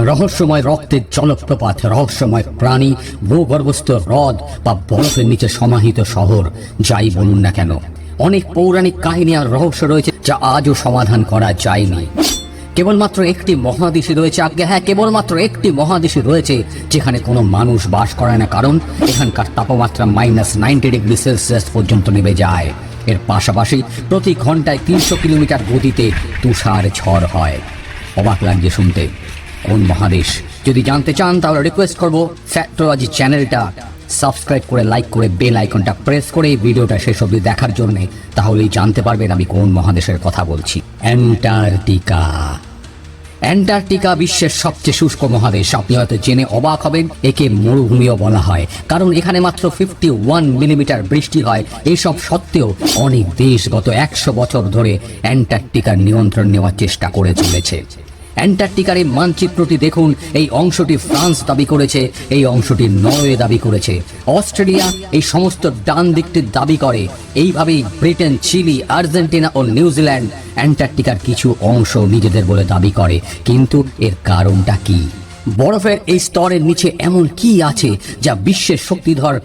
রহস্যময় রক্তের জলপ্রপাত, রহস্যময় প্রাণী, ভূগর্ভস্থ হ্রদ বা বরফের নিচে সমাহিত শহর, যাই বলুন না কেন, অনেক পৌরাণিক কাহিনী আর রহস্য রয়েছে যা আজও সমাধান করা যায়নি। কেবলমাত্র একটি মহাদেশই রয়েছে, আজ্ঞে হ্যাঁ, কেবলমাত্র একটি মহাদেশই রয়েছে যেখানে কোনো মানুষ বাস করে না, কারণ এখানকার তাপমাত্রা -90°C পর্যন্ত নেমে যায়। এর পাশাপাশি প্রতি ঘন্টায় 300 কিলোমিটার গতিতে তুষার ঝড় হয়। অবাক লাগছে শুনতে। কোন মহাদেশ? যদি জানতে চান তাহলে রিকোয়েস্ট করব ফ্যাক্টোলজি চ্যানেলটা সাবস্ক্রাইব করে, লাইক করে, বেল আইকনটা প্রেস করে এই ভিডিওটা শেষ অবধি দেখার জন্য, তাহলেই জানতে পারবেন আমি কোন মহাদেশের কথা বলছি। অ্যান্টার্কটিকা। অ্যান্টার্কটিকা বিশ্বের সবচেয়ে শুষ্ক মহাদেশ। আপনি হয়তো জেনে অবাক হবেন, একে মরুভূমিও বলা হয়, কারণ এখানে মাত্র 51 মিলিমিটার বৃষ্টি হয়। এসব সত্ত্বেও অনেক দেশ গত 100 বছর ধরে অ্যান্টার্কটিকার নিয়ন্ত্রণ নেওয়ার চেষ্টা করে চলেছে। অ্যান্টার্কটিকার এই মানচিত্রটি দেখুন। এই অংশটি ফ্রান্স দাবি করেছে, এই অংশটি নরওয়ে দাবি করেছে, অস্ট্রেলিয়া এই সমস্ত ডান দিকটির দাবি করে। এইভাবেই ব্রিটেন, চিলি, আর্জেন্টিনা ও নিউজিল্যান্ড অ্যান্টার্কটিকার কিছু অংশ নিজেদের বলে দাবি করে। কিন্তু এর কারণটা কি? বরফের এই স্তরের নিচে এমন কি আছে যা বিশ্বের শক্তিধর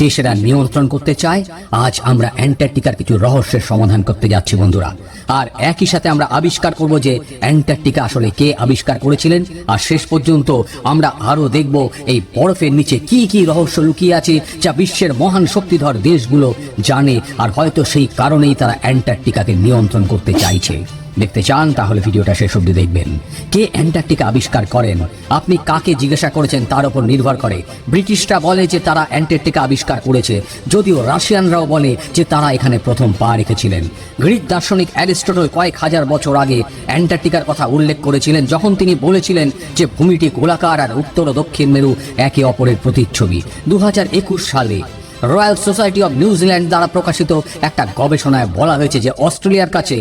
দেশেরা নিয়ন্ত্রণ করতে চায়? আজ আমরা অ্যান্টার্কটিকার কিছু রহস্যের সমাধান করতে যাচ্ছি বন্ধুরা। আর একই সাথে আমরা আবিষ্কার করব যে অ্যান্টার্কটিকা আসলে কে আবিষ্কার করেছিলেন। আর শেষ পর্যন্ত আমরা আরও দেখব এই বরফের নিচে কি কি রহস্য লুকিয়ে আছে যা বিশ্বের মহান শক্তিধর দেশগুলো জানে, আর হয়তো সেই কারণেই তারা অ্যান্টার্কটিকাকে নিয়ন্ত্রণ করতে চাইছে। দেখতে চান তাহলে ভিডিওটা শেষ অবধি দেখবেন। কে অ্যান্টার্কটিকা আবিষ্কার করেন? আপনি কাকে জিজ্ঞাসা করেছেন তার উপর নির্ভর করে। ব্রিটিশরা বলে যে তারা অ্যান্টার্কটিকা আবিষ্কার করেছে, যদিও রাশিয়ানরাও বলে যে তারা এখানে প্রথম পা রেখেছিলেন। গ্রিক দার্শনিক অ্যারিস্টটল কয়েক হাজার বছর আগে অ্যান্টার্কটিকার কথা উল্লেখ করেছিলেন, যখন তিনি বলেছিলেন যে ভূমিটি গোলাকার আর উত্তর ও দক্ষিণ মেরু একে অপরের প্রতিচ্ছবি। 2021 সালে রয়্যাল সোসাইটি অব নিউজিল্যান্ড দ্বারা প্রকাশিত একটা গবেষণায় বলা হয়েছে যে অস্ট্রেলিয়ার কাছে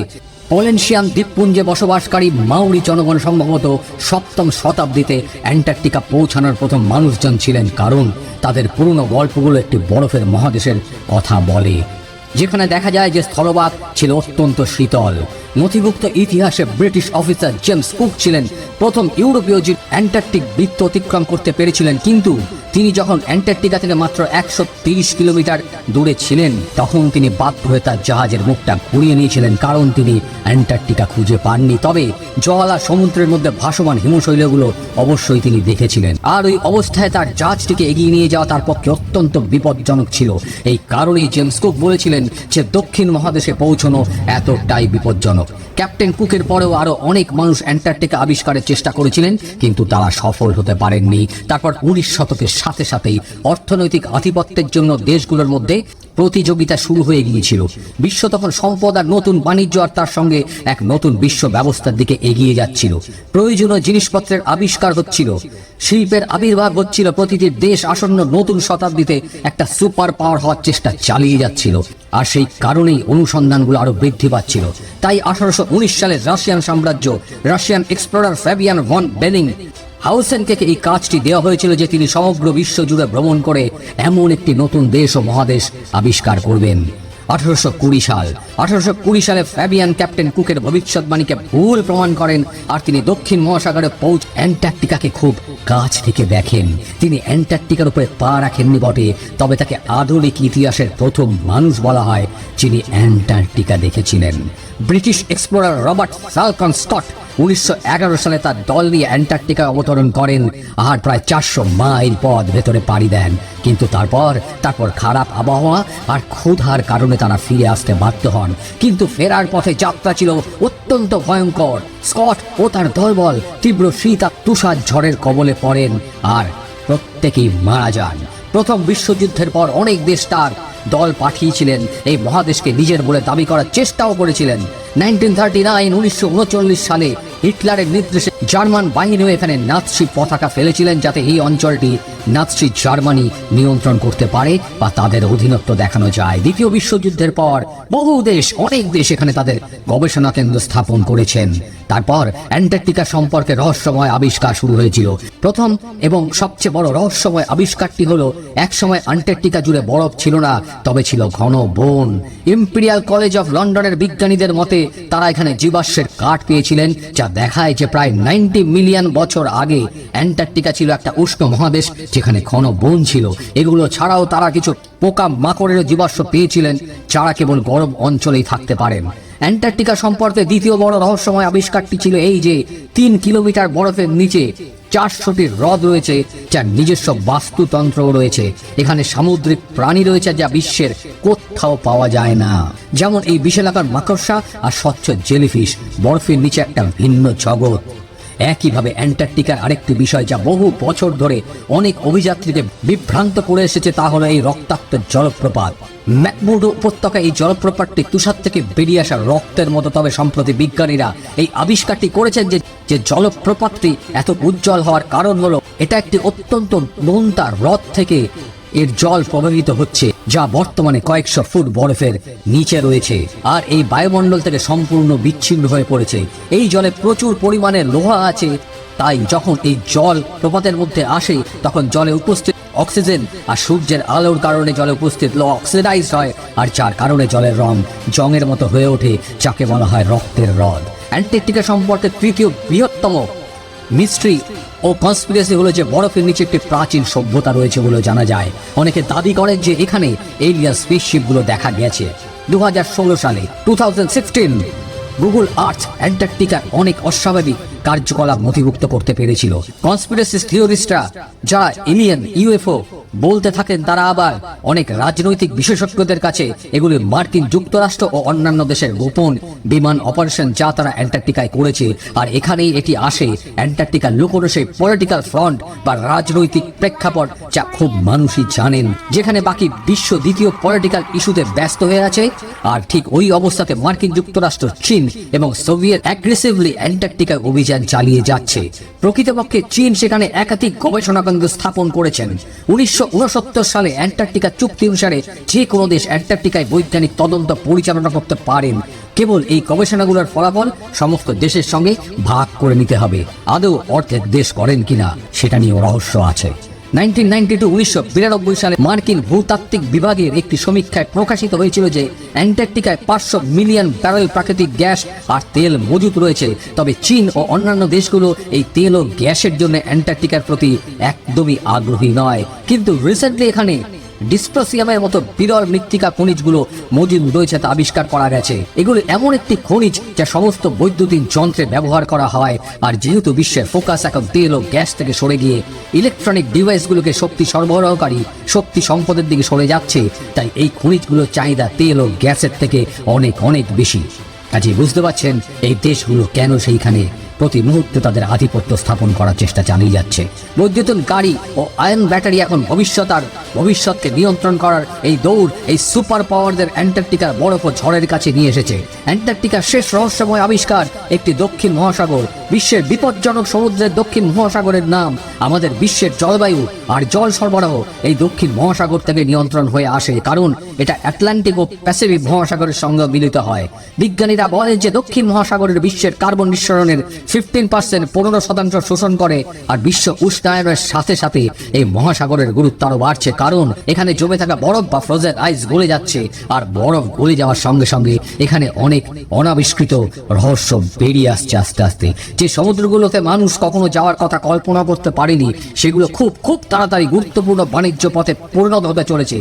পলিনেশিয়ান দ্বীপপুঞ্জে বসবাসকারী মাউরি জনগণ সম্ভবত 7ম শতাব্দীতে অ্যান্টার্কটিকা পৌঁছানোর প্রথম মানুষজন ছিলেন, কারণ তাদের পুরনো গল্পগুলো একটি বরফের মহাদেশের কথা বলে, যেখানে দেখা যায় যে স্থলভাগ ছিল অত্যন্ত শীতল। নথিভুক্ত ইতিহাসে ব্রিটিশ অফিসার জেমস কুক ছিলেন প্রথম ইউরোপীয় যে অ্যান্টার্কটিক বৃত্ত অতিক্রম করতে পেরেছিলেন, কিন্তু তিনি যখন অ্যান্টার্কটিকা থেকে মাত্র 130 কিলোমিটার দূরে ছিলেন তখন তিনি বাধ্য হয়ে তার জাহাজের মুখটা ঘুরিয়ে নিয়েছিলেন, কারণ তিনি অ্যান্টার্কটিকা খুঁজে পাননি। তবে জল আর সমুদ্রের মধ্যে ভাসমান হিমশৈলগুলো অবশ্যই তিনি দেখেছিলেন, আর ওই অবস্থায় তার জাহাজটিকে এগিয়ে নিয়ে যাওয়া তার পক্ষে অত্যন্ত বিপজ্জনক ছিল। এই কারণেই জেমস কুক বলেছিলেন যে দক্ষিণ মহাদেশে পৌঁছানো এতটাই বিপজ্জনক। ক্যাপ্টেন কুকের পরেও আরো অনেক মানুষ অ্যান্টার্কটিকা আবিষ্কারের চেষ্টা করেছিলেন, কিন্তু তারা সফল হতে পারেননি। তারপর 19 শতকের সাথে সাথেই অর্থনৈতিক আধিপত্যের জন্য দেশগুলোর মধ্যে প্রতিযোগিতা শুরু হয়ে গিয়েছিল। বিশ্ব তখন সম্পদ আর নতুন বাণিজ্য আর তার সঙ্গে এক নতুন বিশ্ব ব্যবস্থার দিকে এগিয়ে যাচ্ছিল। প্রয়োজনীয় জিনিসপত্রের আবিষ্কার হচ্ছিল, শিল্পের আবির্ভাব হচ্ছিল। প্রতিটি দেশ আসন্ন নতুন শতাব্দীতে একটা সুপার পাওয়ার হওয়ার চেষ্টা চালিয়ে যাচ্ছিল, আর সেই কারণেই অনুসন্ধানগুলো আরো বৃদ্ধি পাচ্ছিল। তাই 1819 সালে রাশিয়ান সাম্রাজ্য, রাশিয়ান এক্সপ্লোরার ফ্যাবিয়ান ভন বেলিং হাউসেনকে এই কাজটি দেওয়া হয়েছিল যে তিনি সমগ্র বিশ্ব জুড়ে ভ্রমণ করে এমন একটি নতুন দেশ ও মহাদেশ আবিষ্কার করবেন। 1820 সালে ফ্যাবিয়ান ক্যাপ্টেন কুকের ভবিষ্যৎবাণীকে ভুল প্রমাণ করেন, আর তিনি দক্ষিণ মহাসাগরে অ্যান্টার্কটিকাকে খুব কাছ থেকে দেখেন। তিনি অ্যান্টার্কটিকার উপরে পা রাখেননি বটে, তবে তাকে আধুনিক ইতিহাসের প্রথম মানুষ বলা হয় যিনি অ্যান্টার্কটিকা দেখেছিলেন। British explorer Robert falcon Scott 1911 সালে তার দল নিয়ে অ্যান্টার্কটিকায় অবতরণ করেন, আর প্রায় 400 মাইল পথ ভেতরে পাড়ি দেন। কিন্তু তারপর খারাপ আবহাওয়া আর ক্ষুধার কারণে তারা ফিরে আসতে বাধ্য হন। কিন্তু ফেরার পথে যাত্রা ছিল অত্যন্ত ভয়ঙ্কর। স্কট ও তার দলবল তীব্র শীত আর তুষার ঝড়ের কবলে পড়েন, আর প্রত্যেকেই মারা যান। প্রথম বিশ্বযুদ্ধের পর অনেক দেশ তার দল পাঠিয়েছিলেন, এই মহাদেশকে নিজের বলে দাবি করার চেষ্টাও করেছিলেন। 1939 সালে হিটলারের নির্দেশে জার্মান বাহিনীও এখানে নাৎসি পতাকা ফেলেছিলেন, যাতে এই অঞ্চলটি নাৎসি জার্মানি নিয়ন্ত্রণ করতে পারে বা তাদের অধীনত্ব দেখানো যায়। দ্বিতীয় বিশ্বযুদ্ধের পর অনেক দেশ এখানে তাদের গবেষণা কেন্দ্র স্থাপন করেছেন। তারপর অ্যান্টার্কটিকা সম্পর্কে রহস্যময় আবিষ্কার শুরু হয়েছিল। প্রথম এবং সবচেয়ে বড় রহস্যময় আবিষ্কারটি হলো, একসময় অ্যান্টার্কটিকা জুড়ে বরফ ছিল না, তবে ছিল ঘন বন। ইম্পেরিয়াল কলেজ অফ লন্ডনের বিজ্ঞানীদের মতে তারা এখানে জীবাশ্মের কাঠ পেয়েছিলেন, যা দেখায় যে প্রায় 90 মিলিয়ন বছর আগে অ্যান্টার্কটিকা ছিল একটা উষ্ণ মহাদেশ, যেখানে ঘন বন ছিল। এগুলো ছাড়াও তারা কিছু পোকা মাকড়ের জীবাশ্ম পেয়েছিলেন, যারা কেবল গরম অঞ্চলেই থাকতে পারেন। অ্যান্টার্কটিকা সম্পর্কে দ্বিতীয় বড় রহস্যময় আবিষ্কারটি ছিল এই যে 3 কিলোমিটার বরফের নিচে 400টি হ্রদ রয়েছে, যার নিজস্ব বাস্তুতন্ত্রও রয়েছে। এখানে সামুদ্রিক প্রাণী রয়েছে যা বিশ্বের কোথাও পাওয়া যায় না, যেমন এই বিশালাকার মাকড়সা আর স্বচ্ছ জেলিফিশ। বরফের নিচে একটা ভিন্ন জগৎ। একইভাবে অ্যান্টার্কটিকার আরেকটি বিষয় যা বহু বছর ধরে অনেক অভিযাত্রীকে বিভ্রান্ত করে এসেছে, তা হলো এই রক্তাক্ত জলপ্রপাত। ম্যাকমুর্ডো উপত্যকা এই জলপ্রপাতটি তুষার থেকে বেরিয়ে আসা রক্তের মতো। তবে সম্প্রতি বিজ্ঞানীরা এই আবিষ্কারটি করেছেন যে জলপ্রপাতটি এত উজ্জ্বল হওয়ার কারণ হলো এটা একটি অত্যন্ত নোনতা হ্রদ থেকে এর জল প্রবাহিত হচ্ছে, যা বর্তমানে কয়েকশো ফুট বরফের নিচে রয়েছে আর এই বায়ুমণ্ডল থেকে সম্পূর্ণ বিচ্ছিন্ন হয়ে পড়েছে। এই জলে প্রচুর পরিমাণে লোহা আছে, তাই যখন এই জল প্রপাতের মধ্যে আসে তখন জলে উপস্থিত অক্সিজেন আর সূর্যের আলোর কারণে জলে উপস্থিত লোহা অক্সিডাইজ হয়, আর যার কারণে জলের রং জংয়ের মতো হয়ে ওঠে, যাকে বলা হয় রক্তের হ্রদ। অ্যান্টার্কটিকা সম্পর্কে তৃতীয় বৃহত্তম মিস্ট্রি ও কনস্পিরেসি হলো যে বরফের নিচে একটি প্রাচীন সভ্যতা রয়েছে বলে জানা যায়। অনেকে দাবি করেন যে এখানে এলিয়ান স্পেসশিপগুলো দেখা গেছে। 2016 সালে 2016 গুগল আর্থ অ্যান্টার্কটিকার অনেক অস্বাভাবিক কার্যকলাপ নথিভুক্ত করতে পেরেছিল। কনস্পিরেসি থিওরিস্টরা যা এলিয়েন ইউএফও বলতে থাকেন, তারা আবার অনেক রাজনৈতিক বিশেষজ্ঞদের কাছে এগুলি মার্কিন যুক্তরাষ্ট্র ও অন্যান্য দেশের গোপন বিমান অপারেশন যা তারা অ্যান্টার্কটিকায় করেছে। আর এখানেই এটি আসে অ্যান্টার্কটিকার লুকোনো সেই পলিটিক্যাল ফ্রন্ট বা রাজনৈতিক প্রেক্ষাপট যা খুব মানুষই জানেন, যেখানে বাকি বিশ্ব দ্বিতীয় পলিটিক্যাল ইস্যুতে ব্যস্ত হয়ে আছে। আর ঠিক ওই অবস্থাতে মার্কিন যুক্তরাষ্ট্র, চীন এবং সোভিয়েত অ্যাগ্রেসিভলি অ্যান্টার্কটিকায় অভিযান চালিয়ে যাচ্ছে। প্রকৃতপক্ষে চীন সেখানে একাধিক গবেষণা কেন্দ্র স্থাপন করেছেন। 1969 সালে অ্যান্টার্কটিকা চুক্তি অনুসারে যে কোনো দেশ অ্যান্টার্কটিকায় বৈজ্ঞানিক তদন্ত পরিচালনা করতে পারেন। কেবল এই গবেষণাগুলোর ফলাফল সমস্ত দেশের সঙ্গে ভাগ করে নিতে হবে। আদৌ অর্ধেক দেশ করেন কিনা সেটা নিয়েও রহস্য আছে। 1992 সালে মার্কিন ভূতাত্ত্বিক বিভাগের একটি সমীক্ষায় প্রকাশিত হয়েছিল যে অ্যান্টার্কটিকায় 500 মিলিয়ন ব্যারেল প্রাকৃতিক গ্যাস আর তেল মজুত রয়েছে। তবে চীন ও অন্যান্য দেশগুলো এই তেল ও গ্যাসের জন্য অ্যান্টার্কটিকার প্রতি একদমই আগ্রহী নয়। কিন্তু রিসেন্টলি এখানে ডিসপ্রোসিয়ামের মতো বিরল মৃত্তিকা খনিজগুলো মজুদ রয়েছে তা আবিষ্কার করা গেছে। এগুলো এমন একটি খনিজ যা সমস্ত বৈদ্যুতিক যন্ত্রে ব্যবহার করা হয়। আর যেহেতু বিশ্বের ফোকাস এখন তেল ও গ্যাস থেকে সরে গিয়ে ইলেকট্রনিক ডিভাইসগুলোকে শক্তি সরবরাহকারী শক্তি সম্পদের দিকে সরে যাচ্ছে, তাই এই খনিজগুলোর চাহিদা তেল ও গ্যাসের থেকে অনেক অনেক বেশি। কাজে বুঝতে পারছেন এই দেশগুলো কেন সেইখানে প্রতি মুহূর্তে তাদের আধিপত্য স্থাপন করার চেষ্টা চালিয়ে যাচ্ছে। বৈদ্যুতিন গাড়ি ও আয়ন ব্যাটারি এখন ভবিষ্যৎকে নিয়ন্ত্রণ করার এই দৌড় এই সুপার পাওয়ারদের অ্যান্টার্কটিকার বরফ ও ঝড়ের কাছে নিয়ে এসেছে। অ্যান্টার্কটিকার শেষ রহস্যময় আবিষ্কার একটি দক্ষিণ মহাসাগর। বিশ্বের বিপজ্জনক সমুদ্রের দক্ষিণ মহাসাগরের নাম আমাদের বিশ্বের জলবায়ু আর জল সরবরাহ এই দক্ষিণ মহাসাগর থেকে নিয়ন্ত্রণ হয়ে আসে, কারণ এটা আটলান্টিক ও প্যাসিফিক মহাসাগরের সঙ্গে মিলিত হয়। বিজ্ঞানীরা বলেন যে দক্ষিণ মহাসাগরের বিশ্বের কার্বন নিঃসরণের 15% 15% শোষণ করে। আর বিশ্ব উষ্ণায়নের সাথে সাথে এই মহাসাগরের গুরুত্ব আরো বাড়ছে, কারণ এখানে জমে থাকা বরফ বা ফ্রোজেন আইস গলে যাচ্ছে। আর বরফ গলে যাওয়ার সঙ্গে সঙ্গে এখানে অনেক অনাবিষ্কৃত রহস্য বেরিয়ে আসছে আস্তে আস্তে। যে সমুদ্রগুলোতে মানুষ কখনো যাওয়ার কথা কল্পনা করতে পারেনি, সেগুলো খুব খুব তাড়াতাড়ি গুরুত্বপূর্ণ বাণিজ্য পথে পরিণত হতে চলেছে।